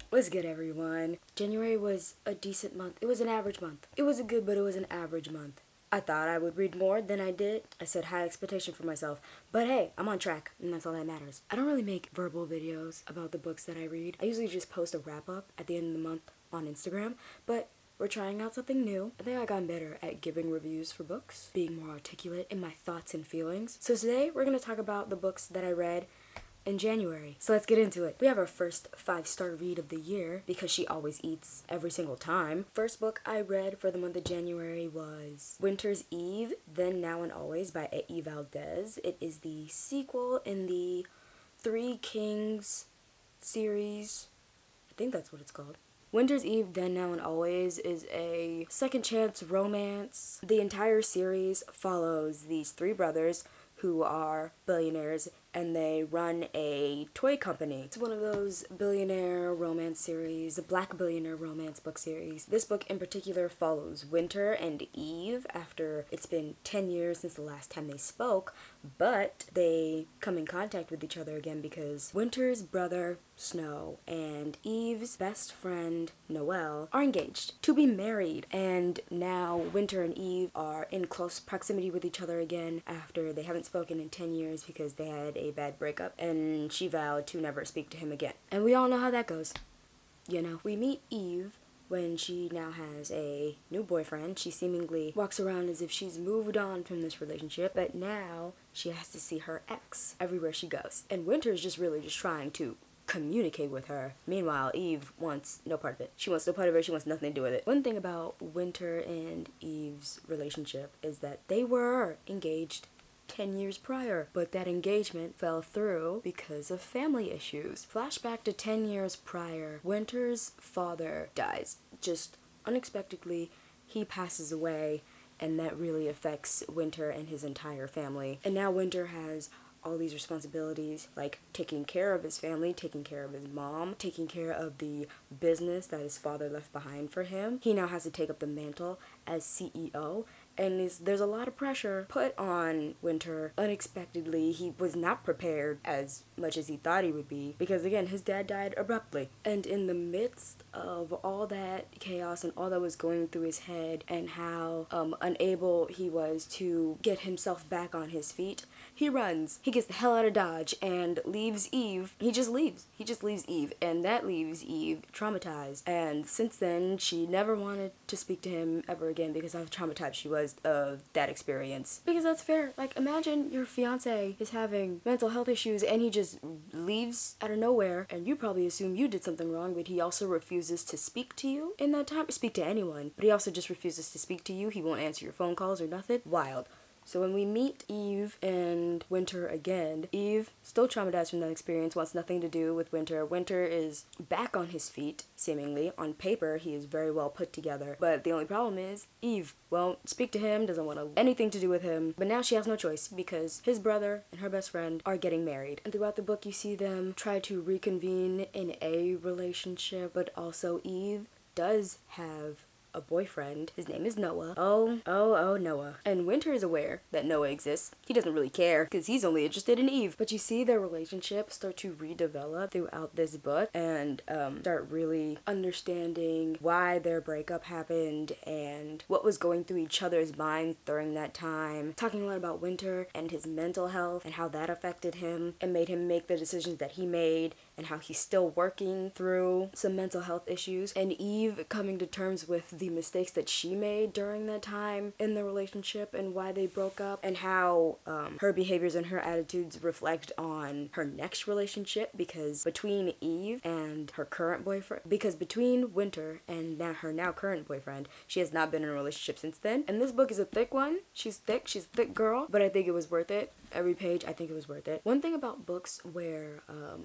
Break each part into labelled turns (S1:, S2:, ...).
S1: What's good, everyone? January was a decent month. It was an average month. It was a good, but it was an average month. I thought I would read more than I did. I set high expectation for myself. But hey, I'm on track, and that's all that matters. I don't really make verbal videos about the books that I read. I usually just post a wrap-up at the end of the month on Instagram, but we're trying out something new. I think I got better at giving reviews for books, being more articulate in my thoughts and feelings. So today, we're going to talk about the books that I read in January. So let's get into it. We have our first 5-star read of the year because she always eats every single time. First book I read for the month of January was Winter's Eve, Then, Now, and Always by E. Valdez. It is the sequel in the Three Kings series. I think that's what it's called. Winter's Eve, Then, Now, and Always is a second chance romance. The entire series follows these three brothers who are billionaires, and they run a toy company. It's one of those billionaire romance series, a black billionaire romance book series. This book in particular follows Winter and Eve after it's been 10 years since the last time they spoke, but they come in contact with each other again because Winter's brother, Snow, and Eve's best friend, Noelle, are engaged to be married, and now Winter and Eve are in close proximity with each other again after they haven't spoken in 10 years because they had a bad breakup, and she vowed to never speak to him again. And we all know how that goes. You know, we meet Eve when she now has a new boyfriend. She seemingly walks around as if she's moved on from this relationship, but now she has to see her ex everywhere she goes. And Winter is just trying to communicate with her. Meanwhile, Eve wants no part of it. She wants no part of it. She wants nothing to do with it. One thing about Winter and Eve's relationship is that they were engaged 10 years prior, but that engagement fell through because of family issues. Flashback to 10 years prior, Winter's father dies. Just unexpectedly, he passes away, and that really affects Winter and his entire family. And now Winter has all these responsibilities, like taking care of his family, taking care of his mom, taking care of the business that his father left behind for him. He now has to take up the mantle as CEO, and there's a lot of pressure put on Winter. Unexpectedly, he was not prepared as much as he thought he would be because, again, his dad died abruptly. And in the midst of all that chaos and all that was going through his head and how unable he was to get himself back on his feet, he runs. He gets the hell out of Dodge and leaves Eve. He just leaves. He just leaves Eve, and that leaves Eve traumatized. And since then, she never wanted to speak to him ever again because of how traumatized she was of that experience. Because that's fair. Like, imagine your fiance is having mental health issues and he just leaves out of nowhere, and you probably assume you did something wrong, but he also refuses to speak to you in that time. Speak to anyone, but he also just refuses to speak to you. He won't answer your phone calls or nothing. Wild. So when we meet Eve and Winter again, Eve, still traumatized from that experience, wants nothing to do with Winter. Winter is back on his feet, seemingly. On paper, he is very well put together. But the only problem is, Eve won't speak to him, doesn't want anything to do with him. But now she has no choice because his brother and her best friend are getting married. And throughout the book, you see them try to reconvene in a relationship, but also Eve does have a boyfriend. His name is Noah. Oh, Noah. And Winter is aware that Noah exists. He doesn't really care because he's only interested in Eve. But you see their relationship start to redevelop throughout this book and start really understanding why their breakup happened and what was going through each other's minds during that time. Talking a lot about Winter and his mental health and how that affected him and made him make the decisions that he made, and how he's still working through some mental health issues, and Eve coming to terms with the mistakes that she made during that time in the relationship and why they broke up, and how her behaviors and her attitudes reflect on her next relationship, because between Eve and her current boyfriend, because between Winter and her now current boyfriend, she has not been in a relationship since then. And this book is a thick one. She's a thick girl, but I think it was worth it. Every page, I think it was worth it. One thing about books where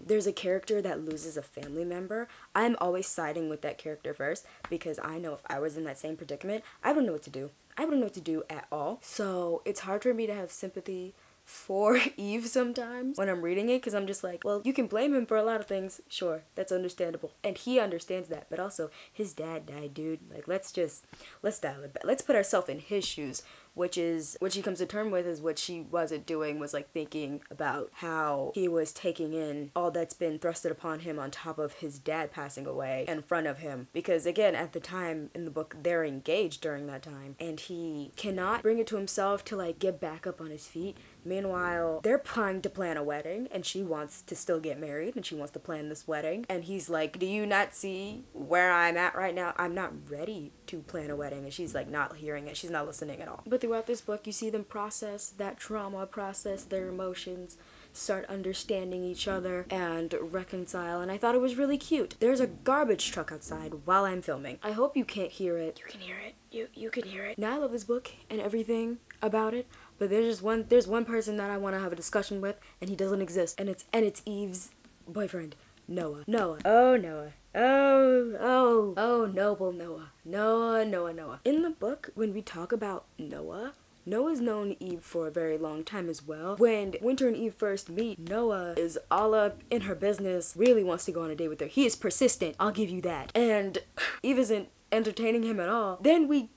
S1: there's a character that loses a family member, I'm always siding with that character first, because I know if I was in that same predicament, I wouldn't know what to do. I wouldn't know what to do at all. So it's hard for me to have sympathy for Eve sometimes when I'm reading it, because I'm just like, well, you can blame him for a lot of things. Sure, that's understandable. And he understands that. But also, his dad died, dude. Like, let's dial it back. Let's put ourselves in his shoes. Which is what she comes to terms with, is what she wasn't doing was like thinking about how he was taking in all that's been thrusted upon him on top of his dad passing away in front of him. Because again, at the time in the book, they're engaged during that time, and he cannot bring it to himself to like get back up on his feet. Meanwhile, they're trying to plan a wedding, and she wants to still get married, and she wants to plan this wedding. And he's like, do you not see where I'm at right now? I'm not ready to plan a wedding. And she's like not hearing it. She's not listening at all. But throughout this book, you see them process that trauma, process their emotions, start understanding each other, and reconcile. And I thought it was really cute. There's a garbage truck outside while I'm filming. I hope you can't hear it. You can hear it. You can hear it. Now I love this book and everything about it. But there's one person that I want to have a discussion with, and he doesn't exist, and it's Eve's boyfriend, Noah. Oh, Noah. Oh, noble Noah. Noah. In the book, when we talk about Noah's known Eve for a very long time as well. When Winter and Eve first meet, Noah is all up in her business, really wants to go on a date with her. He is persistent, I'll give you that. And Eve isn't entertaining him at all. Then we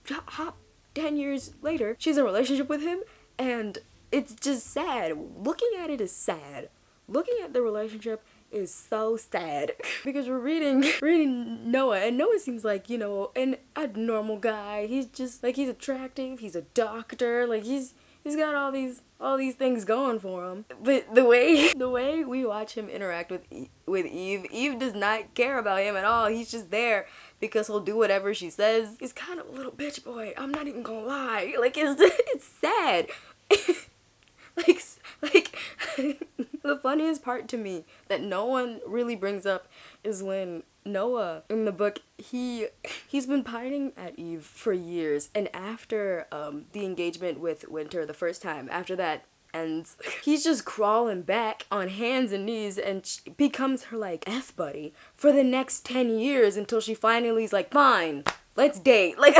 S1: hop 10 years later, she's in a relationship with him, and it's just sad. Looking at it is sad. Looking at the relationship is so sad. Because we're reading Noah, and Noah seems like, a normal guy. He's just, like, he's attractive, he's a doctor, like, he's got all these things going for him. But the way we watch him interact with Eve does not care about him at all. He's just there because he'll do whatever she says. He's kind of a little bitch boy. I'm not even gonna lie. Like, it's sad. like the funniest part to me that no one really brings up is when Noah in the book, he's been pining at Eve for years, and after the engagement with Winter the first time, after that ends, he's just crawling back on hands and knees and becomes her like F-buddy for the next 10 years until she finally is like, fine, let's date. Like,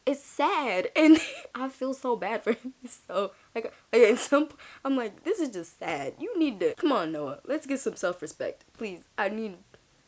S1: it's sad, and I feel so bad for him. So, I'm like, this is just sad. You need to, come on, Noah, let's get some self-respect, please. I need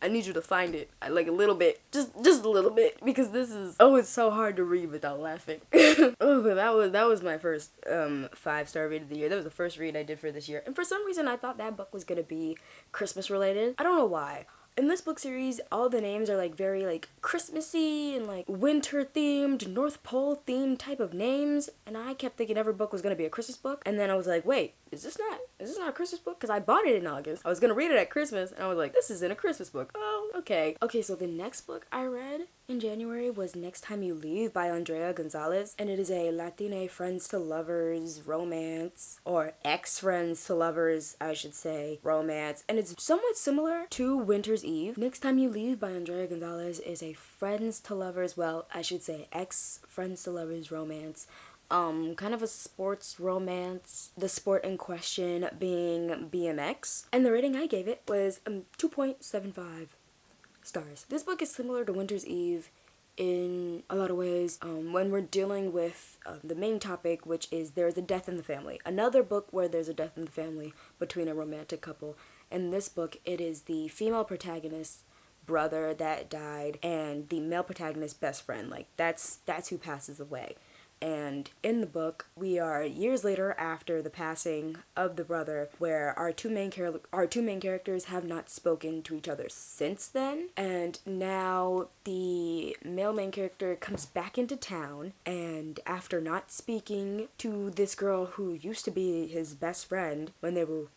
S1: you to find it, like a little bit, just a little bit, because this is, it's so hard to read without laughing. But that was my first 5-star read of the year. That was the first read I did for this year, and for some reason I thought that book was gonna be Christmas related. I don't know why. In this book series, all the names are like very like Christmassy and like winter themed, North Pole themed type of names, and I kept thinking every book was gonna be a Christmas book, and then I was like, wait, is this not a Christmas book? Because I bought it in August. I was gonna read it at Christmas, and I was like, this isn't a Christmas book. Oh, okay. Okay, so the next book I read in January was Next Time You Leave by Andrea Gonzalez, and it is a Latina friends to lovers romance, or ex-friends to lovers, I should say, romance, and it's somewhat similar to Winter's Eve. Next Time You Leave by Andrea Gonzalez is a friends to lovers, well, I should say ex-friends to lovers romance. Kind of a sports romance, the sport in question being BMX, and the rating I gave it was 2.75 stars. This book is similar to Winter's Eve in a lot of ways when we're dealing with the main topic, which is there's a death in the family. Another book where there's a death in the family between a romantic couple. In this book, it is the female protagonist's brother that died and the male protagonist's best friend. Like, that's who passes away. And in the book, we are years later after the passing of the brother, where our two main characters have not spoken to each other since then. And now the male main character comes back into town, and after not speaking to this girl who used to be his best friend when they were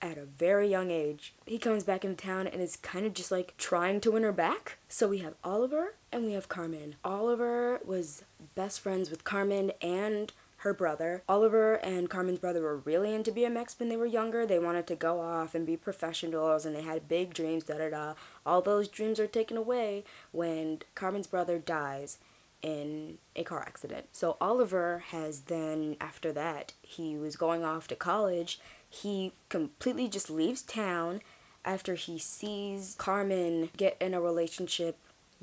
S1: at a very young age, he comes back into town and is kind of just like trying to win her back. So we have Oliver and we have Carmen. Oliver was best friends with Carmen and her brother. Oliver and Carmen's brother were really into BMX when they were younger. They wanted to go off and be professionals, and they had big dreams, All those dreams are taken away when Carmen's brother dies in a car accident. So Oliver has then, after that, he was going off to college. He completely just leaves town after he sees Carmen get in a relationship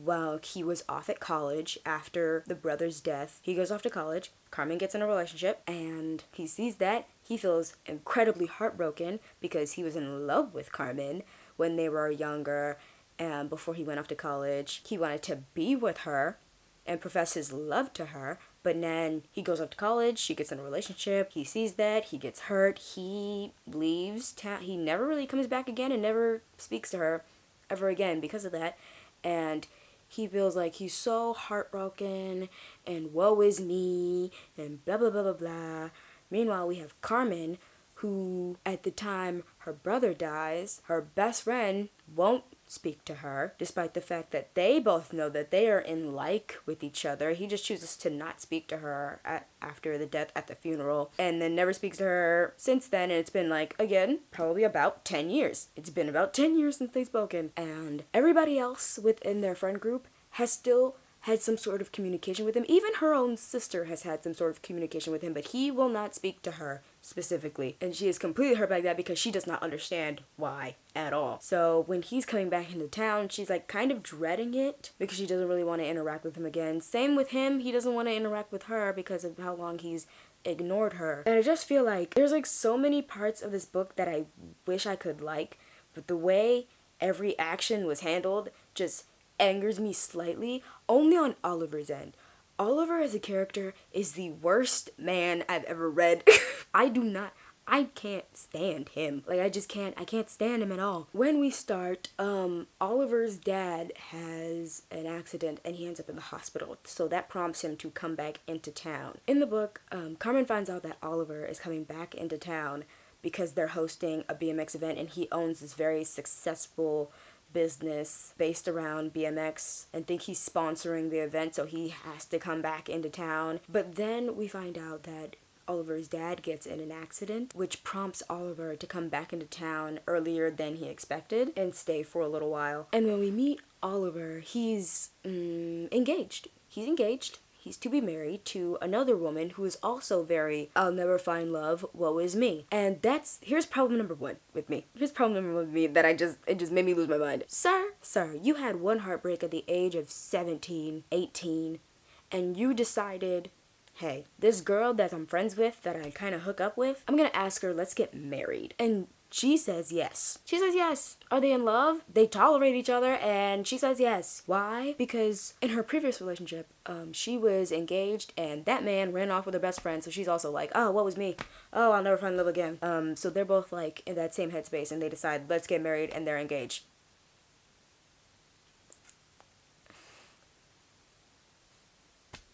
S1: while he was off at college after the brother's death. He goes off to college. Carmen gets in a relationship, and he sees that. He feels incredibly heartbroken because he was in love with Carmen when they were younger, and before he went off to college. He wanted to be with her and profess his love to her, but then he goes off to college, she gets in a relationship, he sees that, he gets hurt, he leaves town, he never really comes back again and never speaks to her ever again because of that, and he feels like he's so heartbroken, and woe is me, and blah blah blah blah blah. Meanwhile, we have Carmen, who at the time her brother dies, her best friend won't speak to her, despite the fact that they both know that they are in like with each other. He just chooses to not speak to her after the death at the funeral, and then never speaks to her since then, and it's been like, again, probably about 10 years. It's been about 10 years since they've spoken, and everybody else within their friend group has still had some sort of communication with him. Even her own sister has had some sort of communication with him, but he will not speak to her specifically. And she is completely hurt by that because she does not understand why at all. So when he's coming back into town, she's like kind of dreading it because she doesn't really want to interact with him again. Same with him. He doesn't want to interact with her because of how long he's ignored her. And I just feel like there's like so many parts of this book that I wish I could like, but the way every action was handled just angers me slightly, only on Oliver's end. Oliver as a character is the worst man I've ever read. I can't stand him. Like, I can't stand him at all. When we start, Oliver's dad has an accident and he ends up in the hospital. So that prompts him to come back into town. In the book, Carmen finds out that Oliver is coming back into town because they're hosting a BMX event and he owns this very successful business based around BMX and think he's sponsoring the event, so he has to come back into town. But then we find out that Oliver's dad gets in an accident, which prompts Oliver to come back into town earlier than he expected and stay for a little while. And when we meet Oliver, he's engaged. He's to be married to another woman who is also very, I'll never find love, woe is me. And here's problem number one with me. Here's problem number one with me that it just made me lose my mind. Sir, you had one heartbreak at the age of 17, 18, and you decided, hey, this girl that I'm friends with, that I kind of hook up with, I'm gonna ask her, let's get married. And she says yes. Are they in love? They tolerate each other, and she says yes. Why? Because in her previous relationship, she was engaged, and that man ran off with her best friend, so she's also like, oh, what was me? Oh, I'll never find love again. So they're both like in that same headspace, and they decide, let's get married, and they're engaged.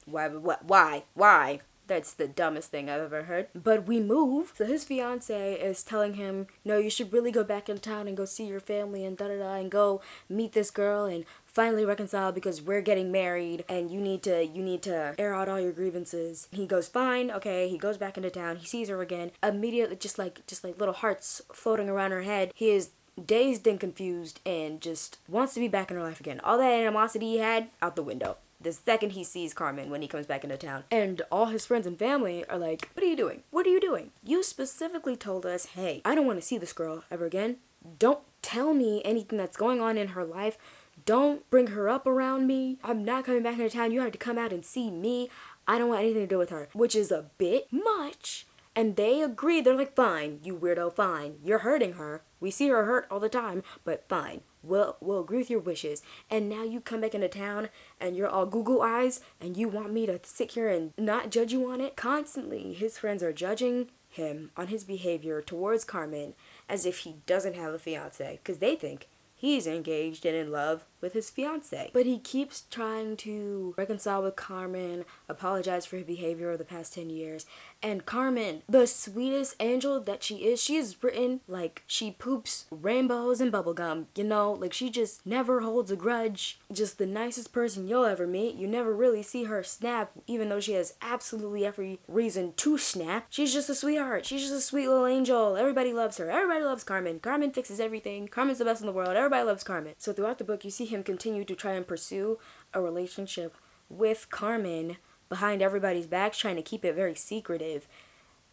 S1: Why? That's the dumbest thing I've ever heard. But we move. So his fiance is telling him, no, you should really go back in town and go see your family and da-da-da and go meet this girl and finally reconcile because we're getting married and you need to air out all your grievances. He goes, fine, okay. He goes back into town. He sees her again. Immediately, just like little hearts floating around her head. He is dazed and confused and just wants to be back in her life again. All that animosity he had, out the window the second he sees Carmen when he comes back into town. And all his friends and family are like, what are you doing? What are you doing? You specifically told us, hey, I don't want to see this girl ever again. Don't tell me anything that's going on in her life. Don't bring her up around me. I'm not coming back into town. You have to come out and see me. I don't want anything to do with her. Which is a bit much. And they agree. They're like, fine, you weirdo, fine. You're hurting her. We see her hurt all the time, but fine. We'll agree with your wishes. And now you come back into town and you're all Google eyes and you want me to sit here and not judge you on it? Constantly, his friends are judging him on his behavior towards Carmen as if he doesn't have a fiance because they think he's engaged and in love with his fiance. But he keeps trying to reconcile with Carmen, apologize for his behavior over the past 10 years. And Carmen, the sweetest angel that she is written like she poops rainbows and bubblegum, you know? Like she just never holds a grudge. Just the nicest person you'll ever meet. You never really see her snap, even though she has absolutely every reason to snap. She's just a sweetheart. She's just a sweet little angel. Everybody loves her. Everybody loves Carmen. Carmen fixes everything. Carmen's the best in the world. Everybody loves Carmen. So throughout the book, you see him continue to try and pursue a relationship with Carmen behind everybody's backs, trying to keep it very secretive.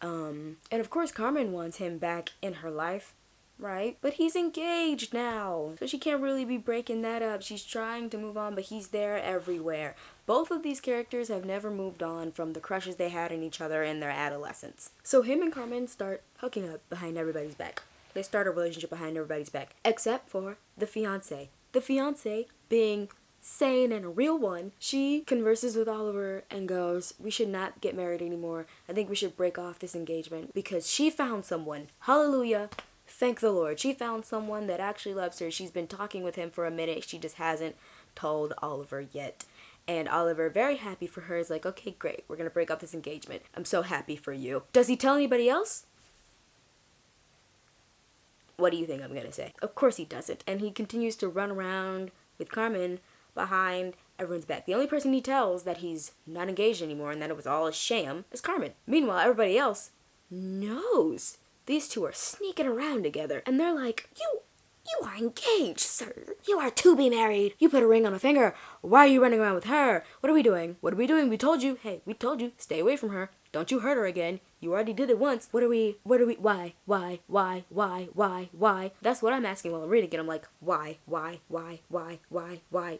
S1: And of course, Carmen wants him back in her life right? But he's engaged now, so she can't really be breaking that up. She's trying to move on, but he's there everywhere. Both of these characters have never moved on from the crushes they had in each other in their adolescence. So him and Carmen start hooking up behind everybody's back. They start a relationship behind everybody's back, except for the fiance. The fiance being sane and a real one, she converses with Oliver and goes, we should not get married anymore. I think we should break off this engagement because she found someone. Hallelujah. Thank the Lord. She found someone that actually loves her. She's been talking with him for a minute. She just hasn't told Oliver yet. And Oliver, very happy for her, is like, okay, great. We're going to break up this engagement. I'm so happy for you. Does he tell anybody else? What do you think I'm going to say? Of course he doesn't. And he continues to run around with Carmen behind everyone's back. The only person he tells that he's not engaged anymore and that it was all a sham is Carmen. Meanwhile, everybody else knows these two are sneaking around together. And they're like, you are engaged, sir. You are to be married. You put a ring on a finger. Why are you running around with her? What are we doing? What are we doing? We told you. Hey, we told you. Stay away from her. Don't you hurt her again. You already did it once. Why? That's what I'm asking while I'm reading it. I'm like, why?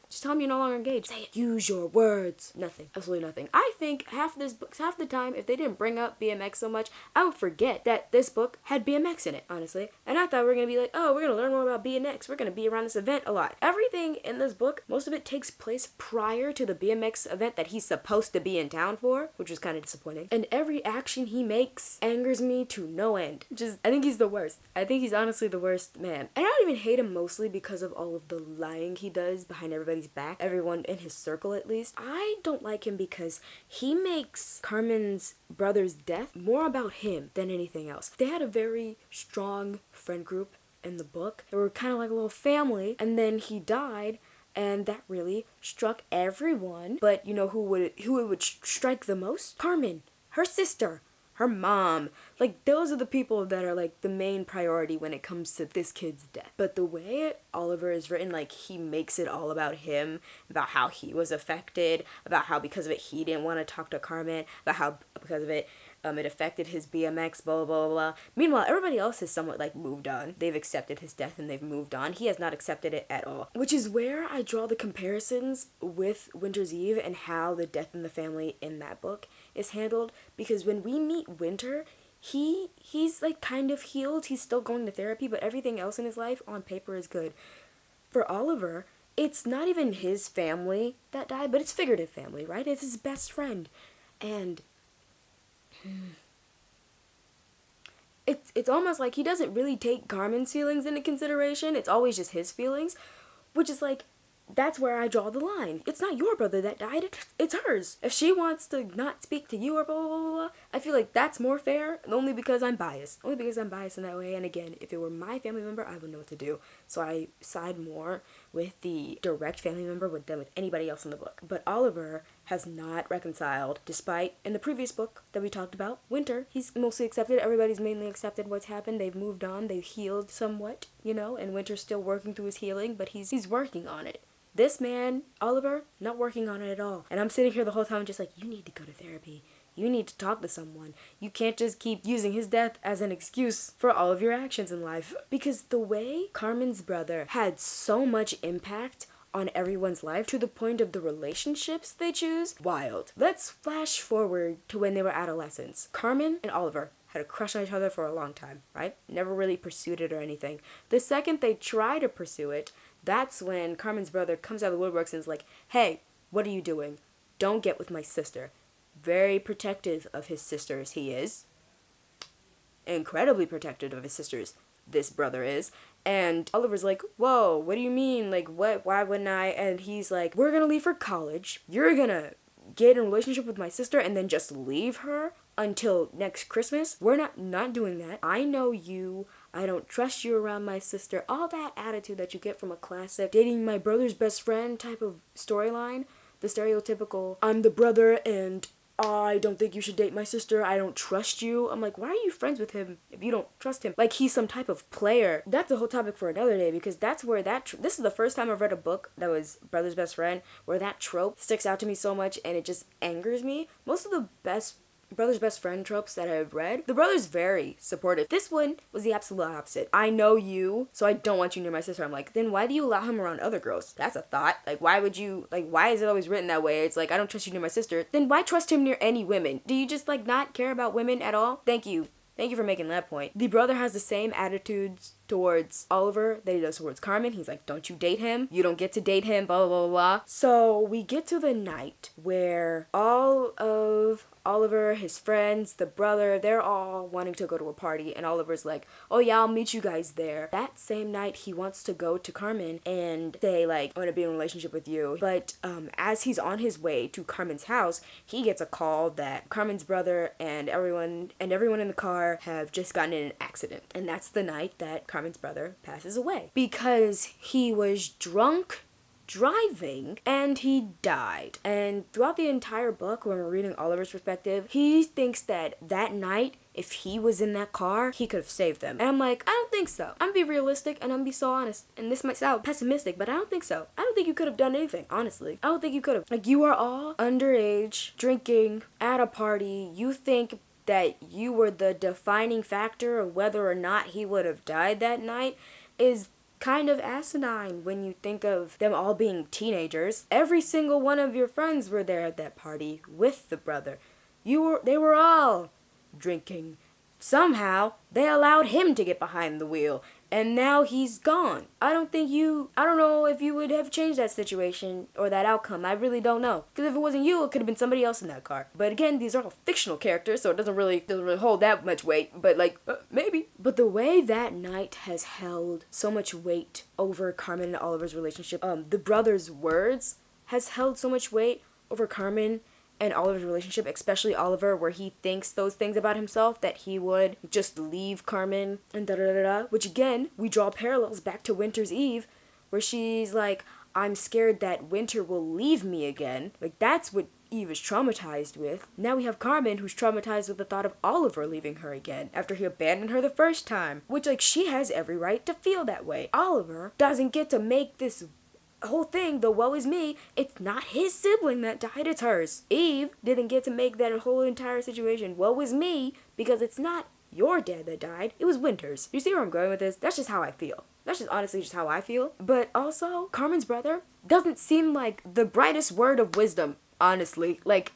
S1: Just tell me you're no longer engaged. Say it. Use your words. Nothing. Absolutely nothing. I think half the time, if they didn't bring up BMX so much, I would forget that this book had BMX in it, honestly. And I thought we were going to be like, oh, we're going to learn more about BMX. We're going to be around this event a lot. Everything in this book, most of it takes place prior to the BMX event that he's supposed to be in town for, which is kind of disappointing. And every action he makes angers me to no end. I think he's the worst. I think he's honestly the worst man. And I don't even hate him mostly because of all of the lying he does behind everybody's back, everyone in his circle at least. I don't like him because he makes Carmen's brother's death more about him than anything else. They had a very strong friend group in the book. They were kind of like a little family, and then he died. And that really struck everyone. But you know who it would strike the most? Carmen, her sister, her mom. Like, those are the people that are like the main priority when it comes to this kid's death. But the way Oliver is written, like, he makes it all about him, about how he was affected, about how because of it he didn't want to talk to Carmen, about how because of it it affected his BMX, blah, blah, blah, blah. Meanwhile, everybody else has somewhat, like, moved on. They've accepted his death and they've moved on. He has not accepted it at all. Which is where I draw the comparisons with Winter's Eve and how the death in the family in that book is handled. Because when we meet Winter, he's, like, kind of healed. He's still going to therapy, but everything else in his life on paper is good. For Oliver, it's not even his family that died, but it's figurative family, right? It's his best friend. And it's almost like he doesn't really take Carmen's feelings into consideration. It's always just his feelings, which is like, that's where I draw the line. It's not your brother that died, it's hers. If she wants to not speak to you or blah, blah, blah, blah, I feel like that's more fair, only because I'm biased. Only because I'm biased in that way, and again, if it were my family member, I would know what to do. So I side more with the direct family member than with anybody else in the book. But Oliver has not reconciled, despite, in the previous book that we talked about, Winter, he's mostly accepted, everybody's mainly accepted what's happened, they've moved on, they've healed somewhat, you know, and Winter's still working through his healing, but he's working on it. This man, Oliver, not working on it at all. And I'm sitting here the whole time just like, you need to go to therapy. You need to talk to someone. You can't just keep using his death as an excuse for all of your actions in life. Because the way Carmen's brother had so much impact on everyone's life to the point of the relationships they choose, wild. Let's flash forward to when they were adolescents. Carmen and Oliver had a crush on each other for a long time, right? Never really pursued it or anything. The second they try to pursue it, that's when Carmen's brother comes out of the woodworks and is like, hey, what are you doing? Don't get with my sister. Very protective of his sisters, he is. Incredibly protective of his sisters, this brother is. And Oliver's like, whoa, what do you mean? Like, what? Why wouldn't I? And he's like, we're gonna leave for college. You're gonna get in a relationship with my sister and then just leave her until next Christmas? We're not doing that. I know you. I don't trust you around my sister. All that attitude that you get from a classic dating my brother's best friend type of storyline. The stereotypical, I'm the brother and I don't think you should date my sister. I don't trust you. I'm like, why are you friends with him if you don't trust him? Like he's some type of player. That's a whole topic for another day because that's where this is the first time I've read a book that was brother's best friend where that trope sticks out to me so much and it just angers me. Most of the best brother's best friend tropes that I've read, the brother's very supportive. This one was the absolute opposite. I know you, so I don't want you near my sister. I'm like, then why do you allow him around other girls? That's a thought. Like, why would you, like, why is it always written that way? It's like, I don't trust you near my sister. Then why trust him near any women? Do you just, like, not care about women at all? Thank you. Thank you for making that point. The brother has the same attitudes towards Oliver that he does towards Carmen. He's like, don't you date him. You don't get to date him, blah, blah, blah, blah. So we get to the night where all of Oliver, his friends, the brother, they're all wanting to go to a party, and Oliver's like, oh yeah, I'll meet you guys there. That same night, he wants to go to Carmen and say, like, I want to be in a relationship with you. But as he's on his way to Carmen's house, he gets a call that Carmen's brother and everyone in the car have just gotten in an accident. And that's the night that Carmen's brother passes away because he was drunk driving and he died. And throughout the entire book, when we're reading Oliver's perspective, he thinks that night, if he was in that car, he could have saved them. And I'm like, I don't think so. I'm gonna be realistic and I'm gonna be so honest. And this might sound pessimistic, but I don't think so. I don't think you could have done anything, honestly. I don't think you could have. Like, you are all underage, drinking, at a party. You think that you were the defining factor of whether or not he would have died that night is kind of asinine when you think of them all being teenagers. Every single one of your friends were there at that party with the brother. They were all drinking. Somehow, they allowed him to get behind the wheel, and now he's gone. I don't know if you would have changed that situation or that outcome. I really don't know. Because if it wasn't you, it could have been somebody else in that car. But again, these are all fictional characters, so it doesn't really hold that much weight. But maybe. But the way that night has held so much weight over Carmen and Oliver's relationship, the brother's words has held so much weight over Carmen and Oliver's relationship, especially Oliver, where he thinks those things about himself, that he would just leave Carmen and da-da-da-da, which again, we draw parallels back to Winter's Eve, where she's like, I'm scared that Winter will leave me again. Like, that's what Eve is traumatized with. Now we have Carmen, who's traumatized with the thought of Oliver leaving her again, after he abandoned her the first time, which, like, she has every right to feel that way. Oliver doesn't get to make this whole thing, the woe is me, it's not his sibling that died, it's hers. Eve didn't get to make that whole entire situation woe is me because it's not your dad that died, it was Winter's. You see where I'm going with this? That's just how I feel. That's just honestly just how I feel. But also, Carmen's brother doesn't seem like the brightest word of wisdom, honestly. Like,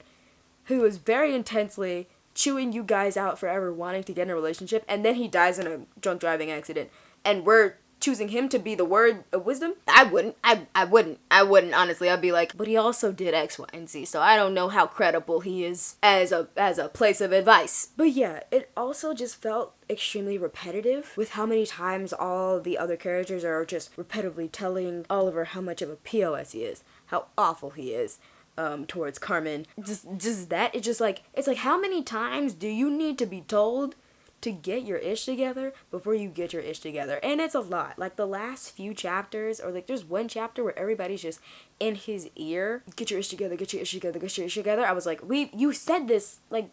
S1: who was very intensely chewing you guys out forever wanting to get in a relationship, and then he dies in a drunk driving accident, and we're choosing him to be the word of wisdom? I wouldn't, honestly. I'd be like, but he also did X, Y, and Z, so I don't know how credible he is as a place of advice. But yeah, it also just felt extremely repetitive with how many times all the other characters are just repetitively telling Oliver how much of a POS he is, how awful he is towards Carmen. Just that, it's like how many times do you need to be told to get your ish together before you get your ish together? And it's a lot. Like, the last few chapters, or like there's one chapter where everybody's just in his ear, get your ish together, get your ish together, get your ish together. I was like, you said this like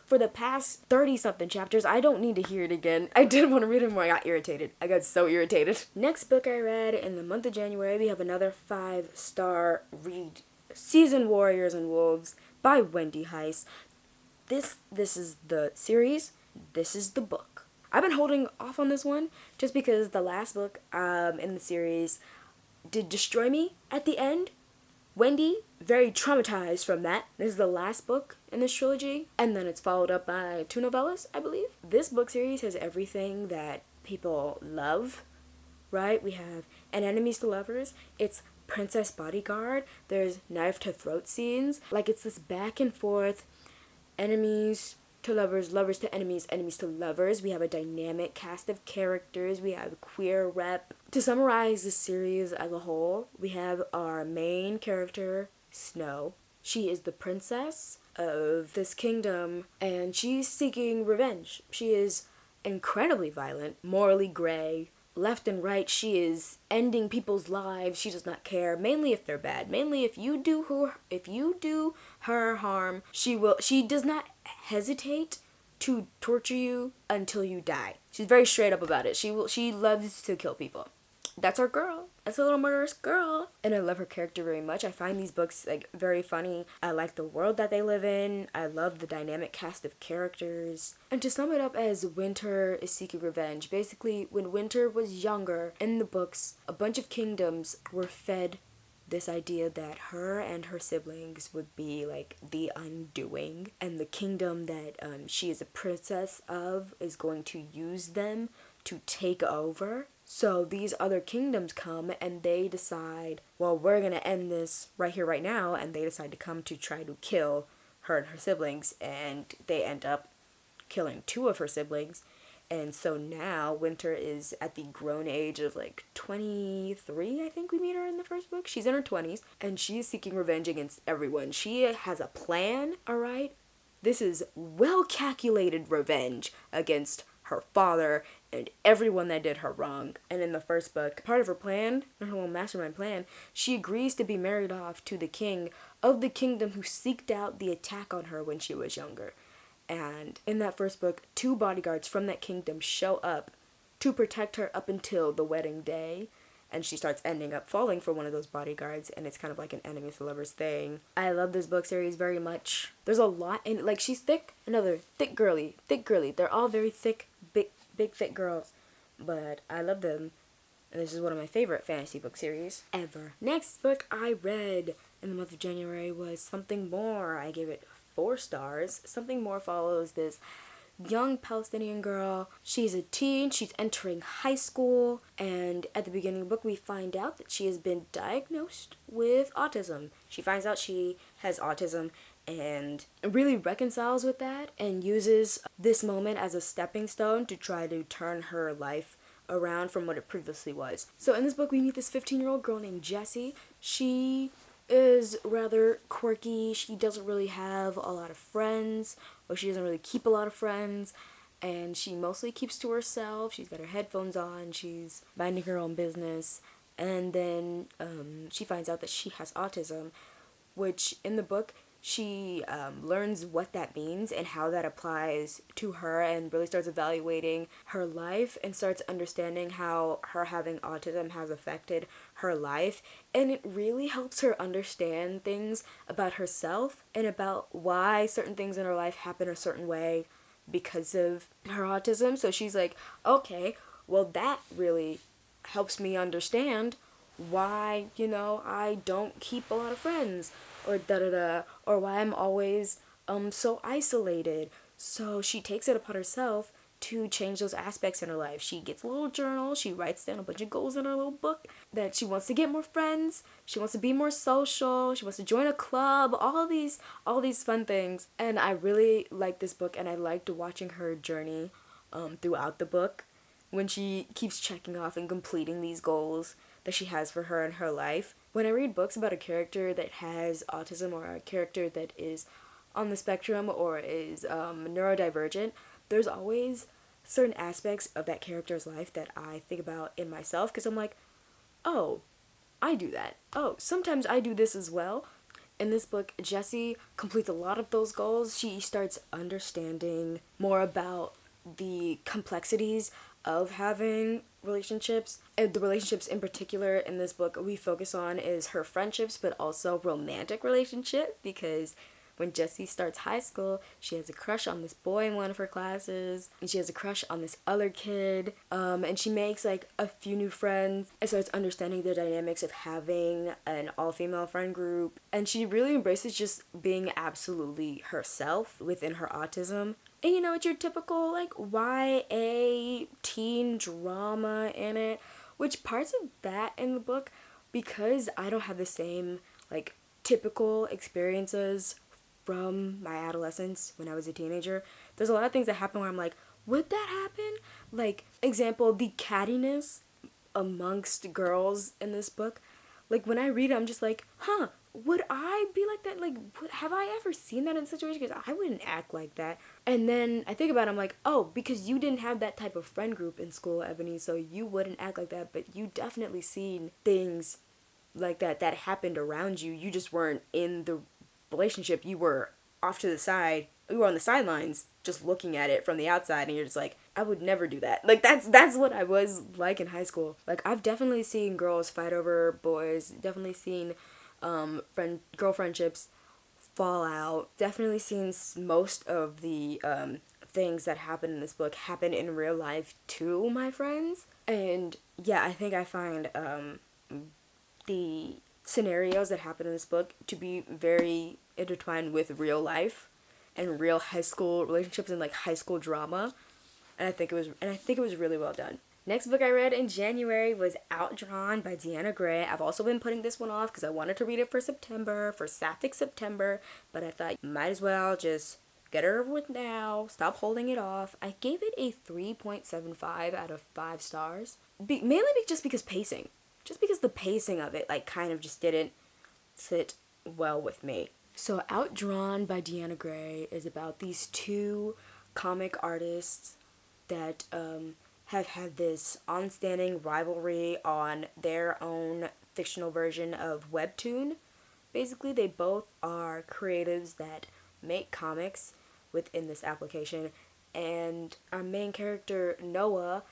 S1: for the past 30 something chapters. I don't need to hear it again. I didn't want to read it more. I got irritated. I got so irritated. Next book I read in the month of January, we have another 5-star read, Seasoned Warriors and Wolves by Wendy Heiss. This is the series. This is the book. I've been holding off on this one just because the last book in the series did destroy me at the end. Wendy, very traumatized from that. This is the last book in this trilogy, and then it's followed up by 2 novellas, I believe. This book series has everything that people love, right? We have an enemies to lovers. It's princess bodyguard. There's knife to throat scenes. Like, it's this back and forth, enemies to lovers, lovers to enemies, enemies to lovers. We have a dynamic cast of characters. We have queer rep. To summarize the series as a whole, we have our main character, Snow. She is the princess of this kingdom, and she's seeking revenge. She is incredibly violent, morally gray. Left and right, she is ending people's lives. She does not care, mainly if they're bad. Mainly if you do her harm, she does not hesitate to torture you until you die. She's very straight up about it. She loves to kill people. That's our girl. That's a little murderous girl. And I love her character very much. I find these books like very funny. I like the world that they live in. I love the dynamic cast of characters. And to sum it up as Winter is seeking revenge, basically when Winter was younger in the books, a bunch of kingdoms were fed this idea that her and her siblings would be like the undoing, and the kingdom that she is a princess of is going to use them to take over. So these other kingdoms come and they decide, well, we're going to end this right here, right now, and they decide to come to try to kill her and her siblings, and they end up killing 2 of her siblings. And so now Winter is at the grown age of like 23, I think we meet her in the first book. She's in her 20s, and she's seeking revenge against everyone. She has a plan, alright? This is well-calculated revenge against her father and everyone that did her wrong. And in the first book, part of her plan, her little mastermind plan, she agrees to be married off to the king of the kingdom who seeked out the attack on her when she was younger. And in that first book, 2 bodyguards from that kingdom show up to protect her up until the wedding day. And she starts ending up falling for one of those bodyguards, and it's kind of like an enemies to lovers thing. I love this book series very much. There's a lot in it. Like, she's thick, another thick girly. They're all very thick, big thick girls. But I love them. And this is one of my favorite fantasy book series ever. Next book I read in the month of January was Something More. I gave it 4 stars. Something More follows this young Palestinian girl. She's a teen, she's entering high school, and at the beginning of the book we find out that she has been diagnosed with autism. She finds out she has autism and really reconciles with that and uses this moment as a stepping stone to try to turn her life around from what it previously was. So in this book we meet this 15-year-old girl named Jessie. She is rather quirky. She doesn't really have a lot of friends, or she doesn't really keep a lot of friends, and she mostly keeps to herself. She's got her headphones on, she's minding her own business, and then she finds out that she has autism, which in the book she learns what that means and how that applies to her, and really starts evaluating her life and starts understanding how her having autism has affected her life. And it really helps her understand things about herself and about why certain things in her life happen a certain way because of her autism. So she's like, okay, well, that really helps me understand why, I don't keep a lot of friends, or da-da-da, or why I'm always so isolated. So she takes it upon herself to change those aspects in her life. She gets a little journal, she writes down a bunch of goals in her little book, that she wants to get more friends, she wants to be more social, she wants to join a club, all these fun things. And I really like this book, and I liked watching her journey throughout the book when she keeps checking off and completing these goals that she has for her in her life. When I read books about a character that has autism, or a character that is on the spectrum or is neurodivergent, there's always certain aspects of that character's life that I think about in myself, because I'm like, oh, I do that. Oh, sometimes I do this as well. In this book, Jessie completes a lot of those goals. She starts understanding more about the complexities of having relationships, and the relationships in particular in this book we focus on is her friendships, but also romantic relationship, because when Jessie starts high school, she has a crush on this boy in one of her classes, and she has a crush on this other kid, and she makes like a few new friends and starts understanding the dynamics of having an all-female friend group, and she really embraces just being absolutely herself within her autism. And it's your typical like YA teen drama in it, which parts of that in the book, because I don't have the same like typical experiences from my adolescence when I was a teenager, there's a lot of things that happen where I'm like, would that happen? Like, example, the cattiness amongst girls in this book. Like, when I read it, I'm just like, would I be like that? Like, have I ever seen that in a situation? Because I wouldn't act like that. And then I think about it, I'm like, oh, because you didn't have that type of friend group in school, Ebony, so you wouldn't act like that, but you definitely seen things like that happened around you. You just weren't in the relationship. You were off to the side. You were on the sidelines just looking at it from the outside, and you're just like, I would never do that. Like, that's what I was like in high school. Like, I've definitely seen girls fight over boys, definitely seen girl friendships fall out, definitely seen most of the things that happen in this book happen in real life to my friends. And yeah, I think I find the scenarios that happen in this book to be very intertwined with real life and real high school relationships and like high school drama. And I think it was really well done. Next book I read in January was Outdrawn by Deanna Gray. I've also been putting this one off because I wanted to read it for September, for Sapphic September, but I thought might as well just get it over with now, stop holding it off. I gave it a 3.75 out of 5 stars, mainly just because pacing. Just because the pacing of it like kind of just didn't sit well with me. So Outdrawn by Deanna Gray is about these two comic artists that have had this on-standing rivalry on their own fictional version of Webtoon. Basically, they both are creatives that make comics within this application, and our main character, Noah,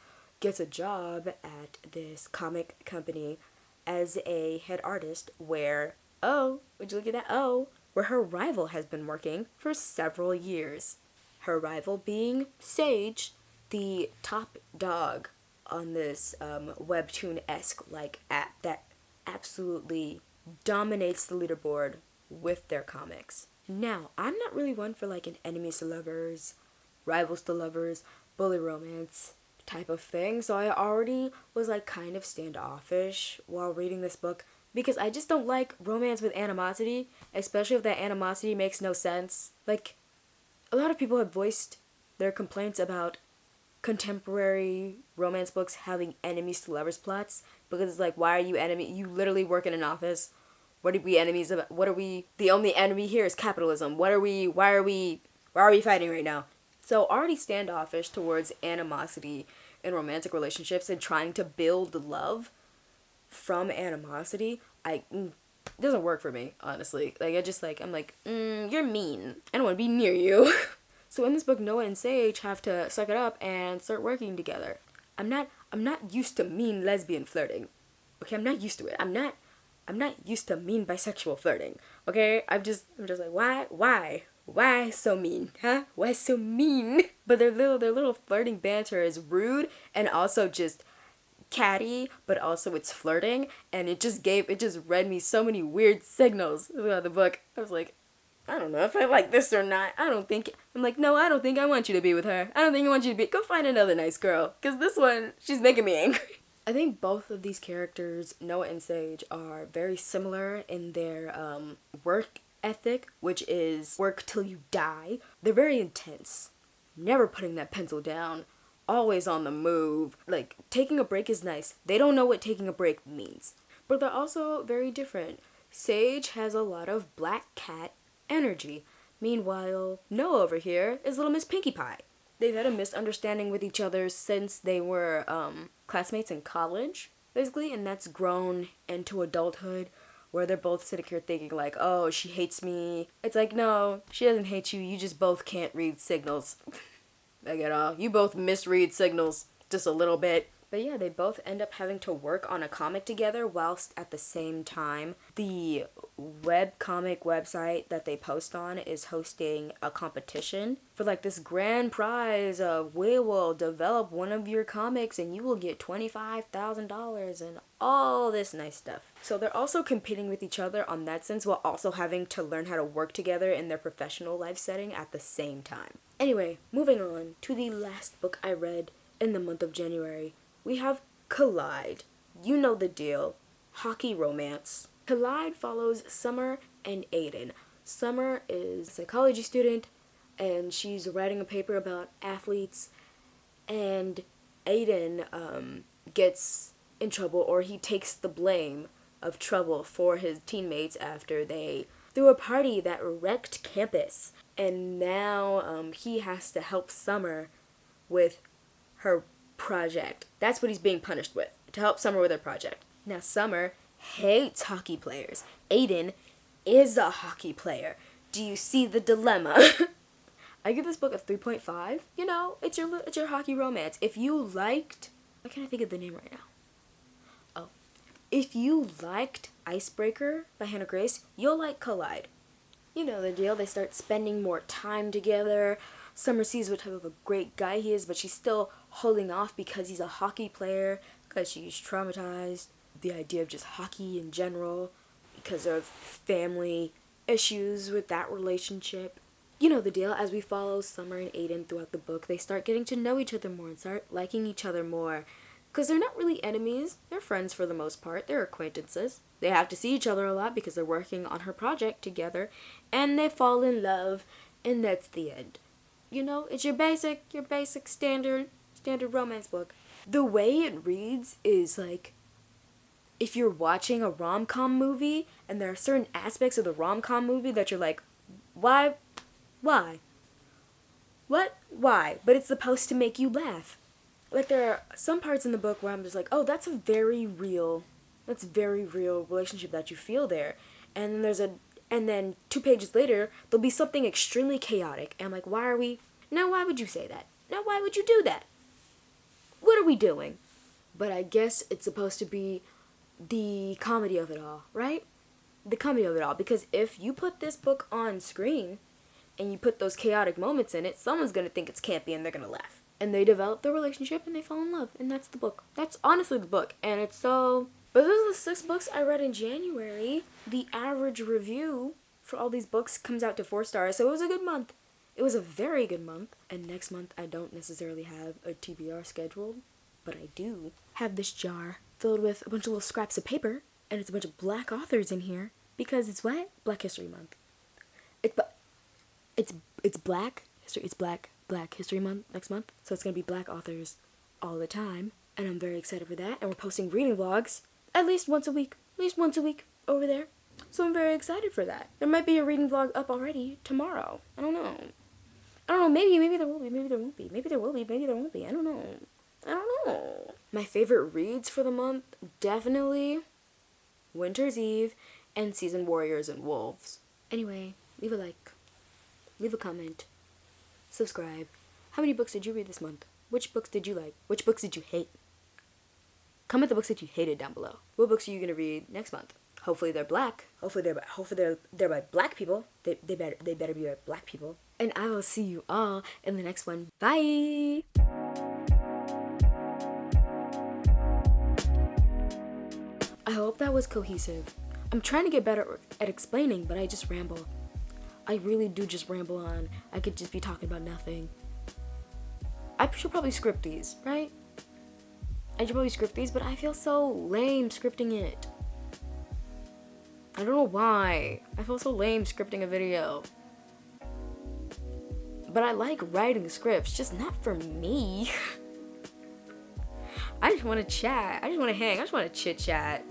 S1: gets a job at this comic company as a head artist where, oh, would you look at that, oh, where her rival has been working for several years. Her rival being Sage, the top dog on this Webtoon-esque like app that absolutely dominates the leaderboard with their comics. Now, I'm not really one for like an enemies to lovers, rivals to lovers, bully romance type of thing, so I already was like kind of standoffish while reading this book because I just don't like romance with animosity, especially if that animosity makes no sense. Like, a lot of people have voiced their complaints about contemporary romance books having enemies to lovers plots because it's like, why are you enemy? You literally work in an office. What are we enemies about? What are we? The only enemy here is capitalism. Why are we fighting right now? So already standoffish towards animosity in romantic relationships and trying to build love from animosity, doesn't work for me, honestly. Like, I'm like, you're mean. I don't want to be near you. So in this book, Noah and Sage have to suck it up and start working together. I'm not used to mean lesbian flirting. Okay, I'm not used to it. I'm not used to mean bisexual flirting. Okay, I'm just like, why so mean, huh? Why so mean? But their little flirting banter is rude and also just catty, but also it's flirting, and it just read me so many weird signals throughout the book. I was like, I don't know if I like this or not. I'm like, no, I don't think I want you to be with her. I don't think I want you to be, go find another nice girl, because this one, she's making me angry. I think both of these characters, Noah and Sage, are very similar in their work ethic, which is work till you die. They're very intense, never putting that pencil down, always on the move. Like, taking a break is nice. They don't know what taking a break means. But they're also very different. Sage has a lot of black cat energy. Meanwhile, Noah over here is Little Miss Pinkie Pie. They've had a misunderstanding with each other since they were classmates in college, basically, and that's grown into adulthood, where they're both sitting here thinking like, oh, she hates me. It's like, no, she doesn't hate you. You just both can't read signals. Like at all. You both misread signals just a little bit. But yeah, they both end up having to work on a comic together whilst at the same time the webcomic website that they post on is hosting a competition for like this grand prize of, we will develop one of your comics and you will get $25,000 and all this nice stuff. So they're also competing with each other on that sense while also having to learn how to work together in their professional life setting at the same time. Anyway, moving on to the last book I read in the month of January. We have Collide. You know the deal. Hockey romance. Collide follows Summer and Aiden. Summer is a psychology student, and she's writing a paper about athletes, and Aiden gets in trouble, or he takes the blame of trouble for his teammates after they threw a party that wrecked campus. And now he has to help Summer with her project. That's what he's being punished with, to help Summer with her project. Now Summer hates hockey players. Aiden is a hockey player. Do you see the dilemma? I give this book a 3.5. You know, it's your hockey romance. If you liked, why can't I think of the name right now? Oh, if you liked Icebreaker by Hannah Grace, you'll like Collide. You know the deal. They start spending more time together. Summer sees what type of a great guy he is, but she's still holding off because he's a hockey player, because she's traumatized. The idea of just hockey in general, because of family issues with that relationship. You know the deal. As we follow Summer and Aiden throughout the book, they start getting to know each other more and start liking each other more. Because they're not really enemies. They're friends for the most part. They're acquaintances. They have to see each other a lot because they're working on her project together. And they fall in love. And that's the end. You know, it's your basic standard romance book. The way it reads is like, if you're watching a rom-com movie and there are certain aspects of the rom-com movie that you're like, why? What? Why? But it's supposed to make you laugh. Like, there are some parts in the book where I'm just like, oh, that's very real relationship that you feel there. And then 2 pages later, there'll be something extremely chaotic. And I'm like, why would you say that? Now, why would you do that? What are we doing? But I guess it's supposed to be the comedy of it all, right? The comedy of it all. Because if you put this book on screen and you put those chaotic moments in it, someone's going to think it's campy and they're going to laugh. And they develop their relationship and they fall in love. And that's the book. That's honestly the book. And it's so... But those are the 6 books I read in January. The average review for all these books comes out to 4 stars. So it was a good month. It was a very good month. And next month I don't necessarily have a TBR scheduled. But I do have this jar filled with a bunch of little scraps of paper. And it's a bunch of black authors in here. Because it's what? Black History Month. It's Black History. It's Black History Month next month. So it's going to be black authors all the time. And I'm very excited for that. And we're posting reading vlogs at least once a week. Over there. So I'm very excited for that. There might be a reading vlog up already tomorrow. I don't know. Maybe there will be. Maybe there won't be. Maybe there will be. Maybe there won't be. I don't know. My favorite reads for the month, definitely Winter's Eve and Seasoned Warriors and Wolves. Anyway, leave a like. Leave a comment. Subscribe. How many books did you read this month? Which books did you like? Which books did you hate? Comment the books that you hated down below. What books are you gonna read next month? Hopefully they're black. Hopefully they're by black people. They better be by black people. And I will see you all in the next one. Bye. I hope that was cohesive. I'm trying to get better at explaining, but I just ramble. I really do just ramble on. I could just be talking about nothing. I should probably script these, right? But I feel so lame scripting it. I don't know why. I feel so lame scripting a video. But I like writing scripts, just not for me. I just want to chat. I just want to hang. I just want to chit chat.